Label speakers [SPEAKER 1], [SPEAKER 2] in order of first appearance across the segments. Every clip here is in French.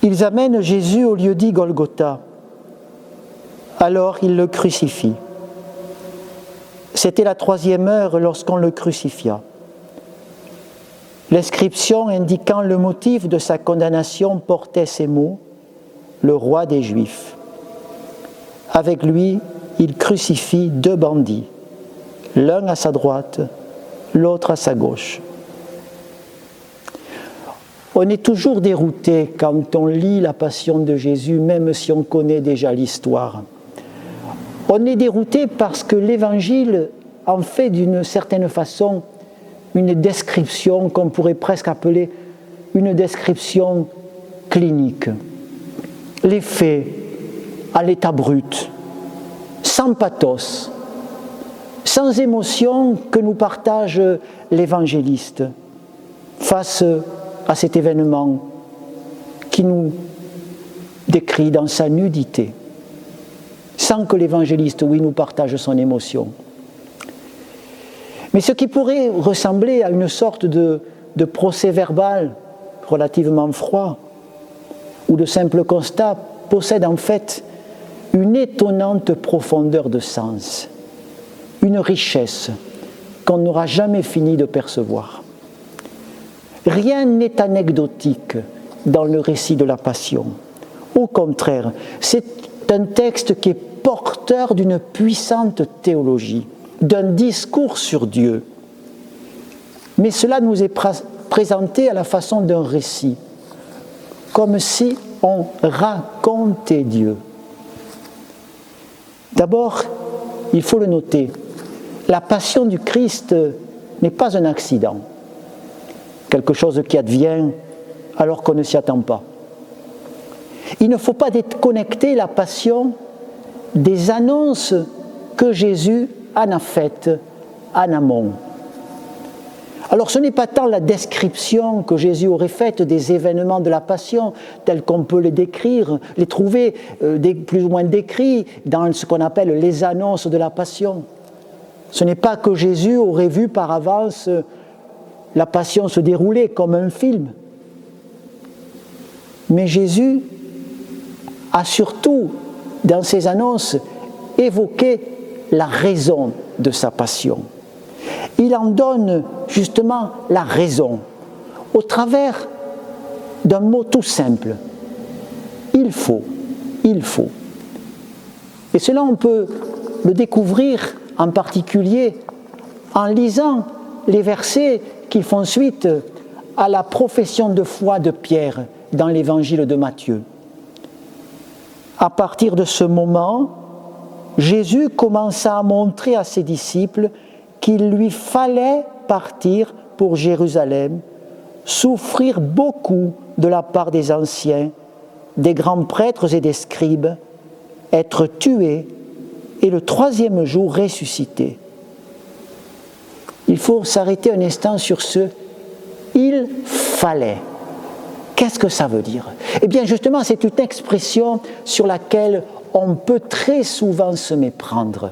[SPEAKER 1] Ils amènent Jésus au lieu dit Golgotha. Alors ils le crucifient. C'était la 3e heure lorsqu'on le crucifia. L'inscription indiquant le motif de sa condamnation portait ces mots : le roi des Juifs. Avec lui, il crucifie 2 bandits, l'un à sa droite, l'autre à sa gauche. On est toujours dérouté quand on lit la Passion de Jésus, même si on connaît déjà l'histoire. On est dérouté parce que l'Évangile en fait d'une certaine façon une description qu'on pourrait presque appeler une description clinique. Les faits à l'état brut, sans pathos, sans émotion que nous partage l'évangéliste face à cet événement qui nous décrit dans sa nudité, sans que l'évangéliste, oui, nous partage son émotion. Mais ce qui pourrait ressembler à une sorte de procès-verbal relativement froid ou de simple constat possède en fait une étonnante profondeur de sens, une richesse qu'on n'aura jamais fini de percevoir. Rien n'est anecdotique dans le récit de la Passion. Au contraire, c'est un texte qui est porteur d'une puissante théologie, d'un discours sur Dieu. Mais cela nous est présenté à la façon d'un récit, comme si on racontait Dieu. D'abord, il faut le noter, la passion du Christ n'est pas un accident, quelque chose qui advient alors qu'on ne s'y attend pas. Il ne faut pas déconnecter la passion des annonces que Jésus en a faites en amont. Alors ce n'est pas tant la description que Jésus aurait faite des événements de la Passion, tels qu'on peut les décrire, les trouver plus ou moins décrits dans ce qu'on appelle les annonces de la Passion. Ce n'est pas que Jésus aurait vu par avance la Passion se dérouler comme un film. Mais Jésus a surtout, dans ses annonces, évoqué la raison de sa Passion. Il en donne justement la raison au travers d'un mot tout simple. Il faut. Et cela, on peut le découvrir en particulier en lisant les versets qui font suite à la profession de foi de Pierre dans l'évangile de Matthieu. À partir de ce moment, Jésus commença à montrer à ses disciples qu'il lui fallait partir pour Jérusalem, souffrir beaucoup de la part des anciens, des grands prêtres et des scribes, être tué et le 3e jour ressuscité. Il faut s'arrêter un instant sur ce « il fallait ». Qu'est-ce que ça veut dire ? Eh bien justement, c'est une expression sur laquelle on peut très souvent se méprendre.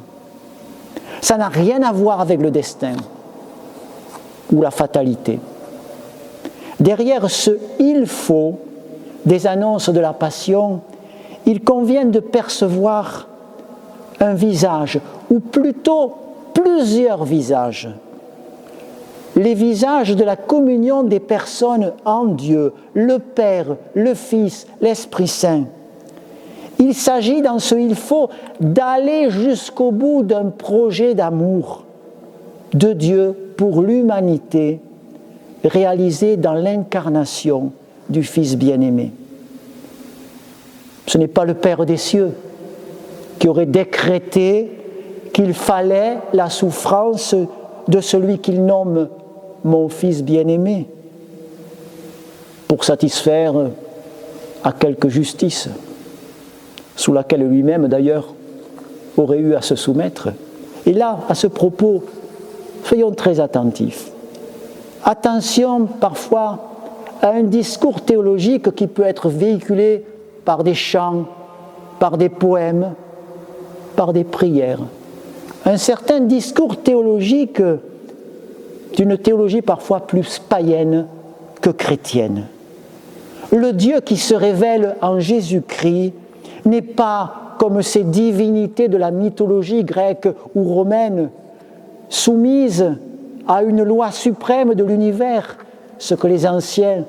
[SPEAKER 1] Ça n'a rien à voir avec le destin ou la fatalité. Derrière ce « il faut » des annonces de la Passion, il convient de percevoir un visage, ou plutôt plusieurs visages. Les visages de la communion des personnes en Dieu, le Père, le Fils, l'Esprit Saint. Il s'agit dans ce « il faut » d'aller jusqu'au bout d'un projet d'amour de Dieu pour l'humanité, réalisé dans l'incarnation du Fils bien-aimé. Ce n'est pas le Père des cieux qui aurait décrété qu'il fallait la souffrance de celui qu'il nomme mon Fils bien-aimé pour satisfaire à quelque justice, sous laquelle lui-même d'ailleurs aurait eu à se soumettre. Et là, à ce propos, soyons très attentifs. Attention parfois à un discours théologique qui peut être véhiculé par des chants, par des poèmes, par des prières. Un certain discours théologique d'une théologie parfois plus païenne que chrétienne. Le Dieu qui se révèle en Jésus-Christ n'est pas comme ces divinités de la mythologie grecque ou romaine, soumises à une loi suprême de l'univers, ce que les anciens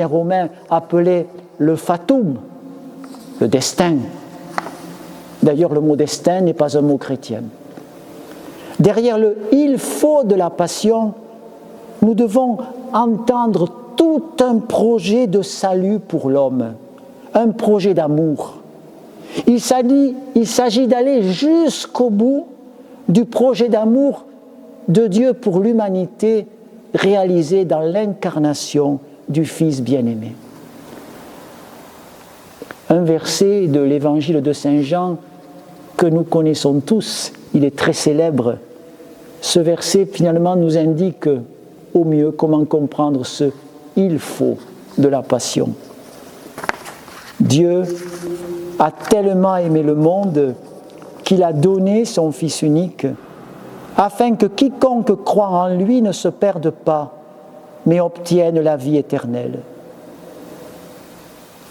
[SPEAKER 1] Romains appelaient le fatum, le destin. D'ailleurs, le mot destin n'est pas un mot chrétien. Derrière le « il faut » de la passion, nous devons entendre tout un projet de salut pour l'homme, un projet d'amour. Il s'agit d'aller jusqu'au bout du projet d'amour de Dieu pour l'humanité réalisé dans l'incarnation du Fils bien-aimé. Un verset de l'évangile de Saint Jean que nous connaissons tous, il est très célèbre. Ce verset finalement nous indique au mieux comment comprendre ce « il faut » de la passion. Dieu a tellement aimé le monde qu'il a donné son Fils unique afin que quiconque croit en lui ne se perde pas, mais obtienne la vie éternelle.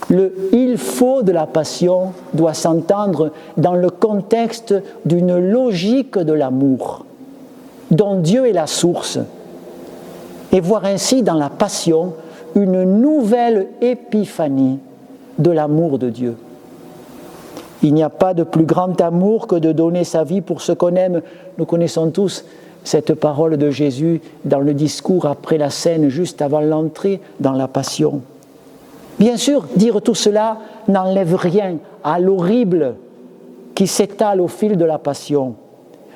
[SPEAKER 1] Le « il faut » de la passion doit s'entendre dans le contexte d'une logique de l'amour, dont Dieu est la source, et voir ainsi dans la passion une nouvelle épiphanie de l'amour de Dieu. Il n'y a pas de plus grand amour que de donner sa vie pour ce qu'on aime. Nous connaissons tous cette parole de Jésus dans le discours après la scène, juste avant l'entrée dans la passion. Bien sûr, dire tout cela n'enlève rien à l'horrible qui s'étale au fil de la passion,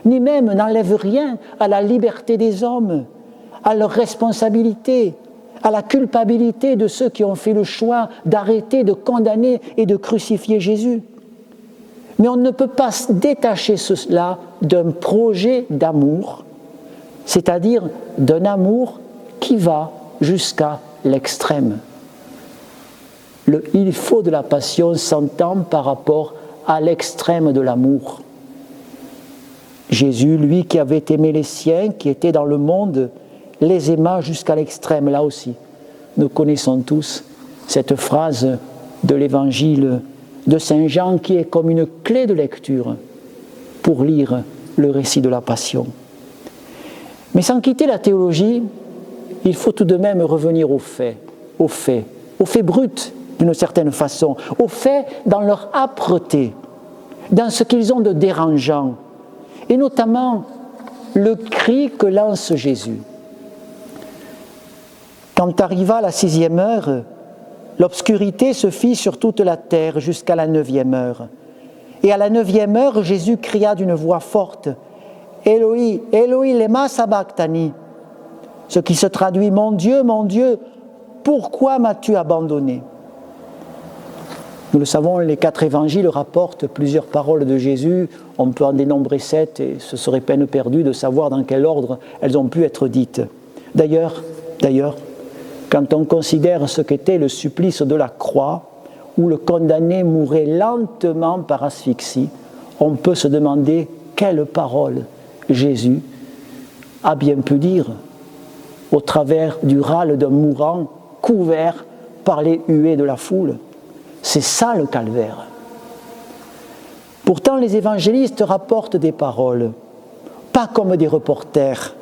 [SPEAKER 1] ni même n'enlève rien à la liberté des hommes, à leur responsabilité, à la culpabilité de ceux qui ont fait le choix d'arrêter, de condamner et de crucifier Jésus. Mais on ne peut pas détacher cela d'un projet d'amour, c'est-à-dire d'un amour qui va jusqu'à l'extrême. Le « il faut » de la passion s'entend par rapport à l'extrême de l'amour. Jésus, lui qui avait aimé les siens, qui étaient dans le monde, les aima jusqu'à l'extrême. Là aussi, nous connaissons tous cette phrase de l'évangile de Saint Jean qui est comme une clé de lecture pour lire le récit de la Passion. Mais sans quitter la théologie, il faut tout de même revenir aux faits bruts d'une certaine façon, aux faits dans leur âpreté, dans ce qu'ils ont de dérangeant, et notamment le cri que lance Jésus. Quand arriva la 6e heure, l'obscurité se fit sur toute la terre jusqu'à la 9e heure. Et à la 9e heure, Jésus cria d'une voix forte, « Eloi, Eloi, lema sabachthani » ce qui se traduit « Mon Dieu, pourquoi m'as-tu abandonné » Nous le savons, les 4 évangiles rapportent plusieurs paroles de Jésus. On peut en dénombrer 7 et ce serait peine perdue de savoir dans quel ordre elles ont pu être dites. D'ailleurs, quand on considère ce qu'était le supplice de la croix, où le condamné mourait lentement par asphyxie, on peut se demander quelle parole Jésus a bien pu dire au travers du râle d'un mourant couvert par les huées de la foule. C'est ça le calvaire. Pourtant, les évangélistes rapportent des paroles, pas comme des reporters,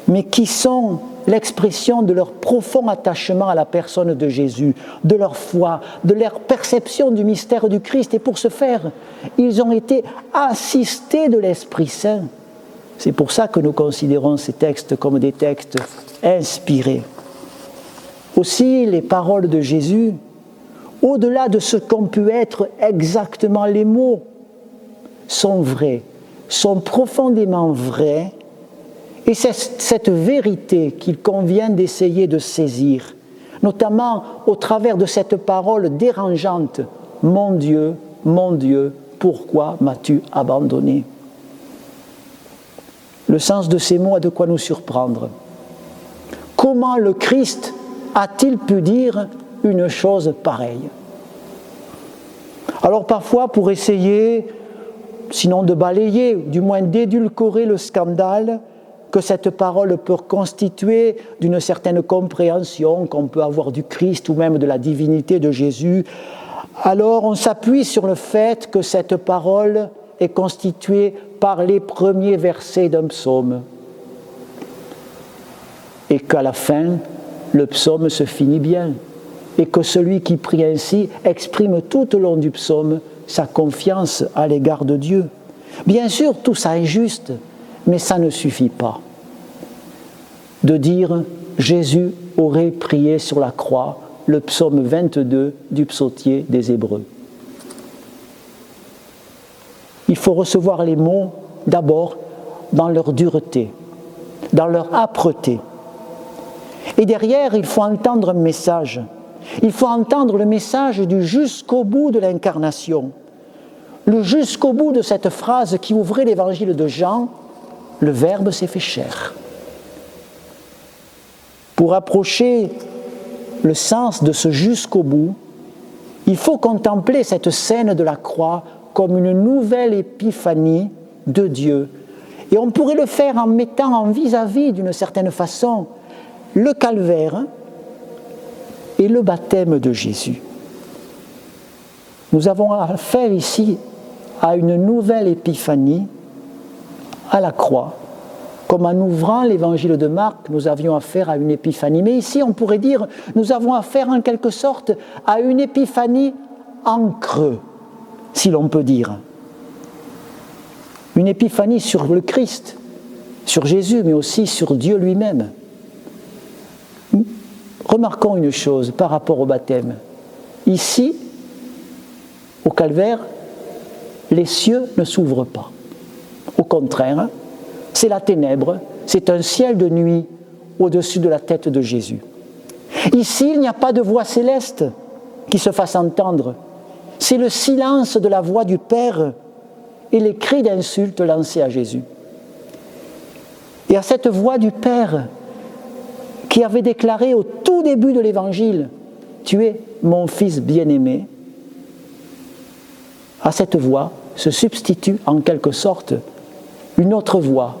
[SPEAKER 1] mais qui sont l'expression de leur profond attachement à la personne de Jésus, de leur foi, de leur perception du mystère du Christ. Et pour ce faire, ils ont été assistés de l'Esprit Saint. C'est pour ça que nous considérons ces textes comme des textes inspirés. Aussi, les paroles de Jésus, au-delà de ce qu'ont pu être exactement les mots, sont vraies, sont profondément vraies. Et c'est cette vérité qu'il convient d'essayer de saisir, notamment au travers de cette parole dérangeante « Mon Dieu, pourquoi m'as-tu abandonné ?» Le sens de ces mots a de quoi nous surprendre. Comment le Christ a-t-il pu dire une chose pareille? Alors parfois, pour essayer, sinon de balayer, du moins d'édulcorer le scandale, que cette parole peut constituer d'une certaine compréhension qu'on peut avoir du Christ ou même de la divinité de Jésus, alors on s'appuie sur le fait que cette parole est constituée par les premiers versets d'un psaume et qu'à la fin, le psaume se finit bien et que celui qui prie ainsi exprime tout au long du psaume sa confiance à l'égard de Dieu. Bien sûr, tout ça est juste, mais ça ne suffit pas. De dire « Jésus aurait prié sur la croix », le psaume 22 du psautier des Hébreux. Il faut recevoir les mots d'abord dans leur dureté, dans leur âpreté. Et derrière, il faut entendre un message. Il faut entendre le message du jusqu'au bout de l'incarnation. Le jusqu'au bout de cette phrase qui ouvrait l'évangile de Jean, le Verbe s'est fait chair. Pour approcher le sens de ce jusqu'au bout, il faut contempler cette scène de la croix comme une nouvelle épiphanie de Dieu. Et on pourrait le faire en mettant en vis-à-vis, d'une certaine façon, le calvaire et le baptême de Jésus. Nous avons affaire ici à une nouvelle épiphanie à la croix. Comme en ouvrant l'évangile de Marc, nous avions affaire à une épiphanie. Mais ici, on pourrait dire, nous avons affaire en quelque sorte à une épiphanie en creux, si l'on peut dire. Une épiphanie sur le Christ, sur Jésus, mais aussi sur Dieu lui-même. Remarquons une chose par rapport au baptême. Ici, au calvaire, les cieux ne s'ouvrent pas. Au contraire, c'est la ténèbre, c'est un ciel de nuit au-dessus de la tête de Jésus. Ici, il n'y a pas de voix céleste qui se fasse entendre. C'est le silence de la voix du Père et les cris d'insultes lancés à Jésus. Et à cette voix du Père qui avait déclaré au tout début de l'Évangile « Tu es mon Fils bien-aimé », à cette voix se substitue en quelque sorte une autre voix,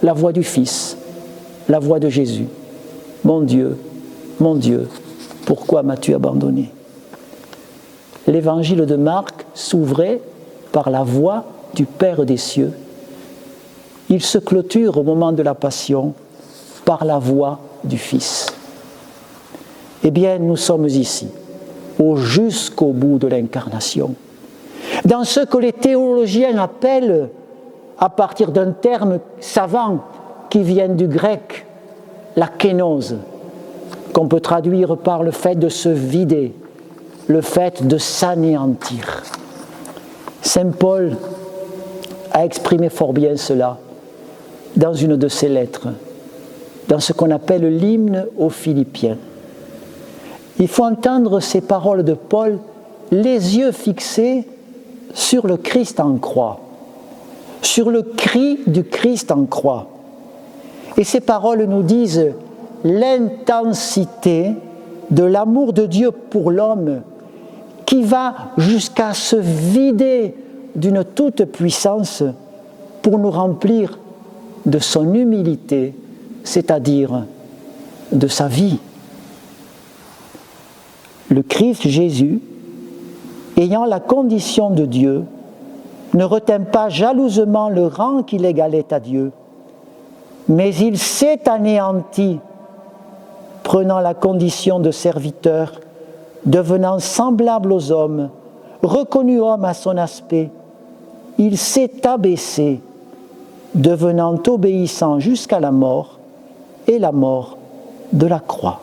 [SPEAKER 1] la voix du Fils, la voix de Jésus. « Mon Dieu, pourquoi m'as-tu abandonné ?» L'évangile de Marc s'ouvrait par la voix du Père des cieux. Il se clôture au moment de la Passion par la voix du Fils. Eh bien, nous sommes ici, au jusqu'au bout de l'incarnation, dans ce que les théologiens appellent, à partir d'un terme savant qui vient du grec, la kénose, qu'on peut traduire par le fait de se vider, le fait de s'anéantir. Saint Paul a exprimé fort bien cela dans une de ses lettres, dans ce qu'on appelle l'hymne aux Philippiens. Il faut entendre ces paroles de Paul, les yeux fixés sur le Christ en croix, sur le cri du Christ en croix. Et ces paroles nous disent l'intensité de l'amour de Dieu pour l'homme qui va jusqu'à se vider d'une toute puissance pour nous remplir de son humilité, c'est-à-dire de sa vie. Le Christ Jésus, ayant la condition de Dieu, ne retint pas jalousement le rang qu'il égalait à Dieu, mais il s'est anéanti, prenant la condition de serviteur, devenant semblable aux hommes, reconnu homme à son aspect, il s'est abaissé, devenant obéissant jusqu'à la mort et la mort de la croix.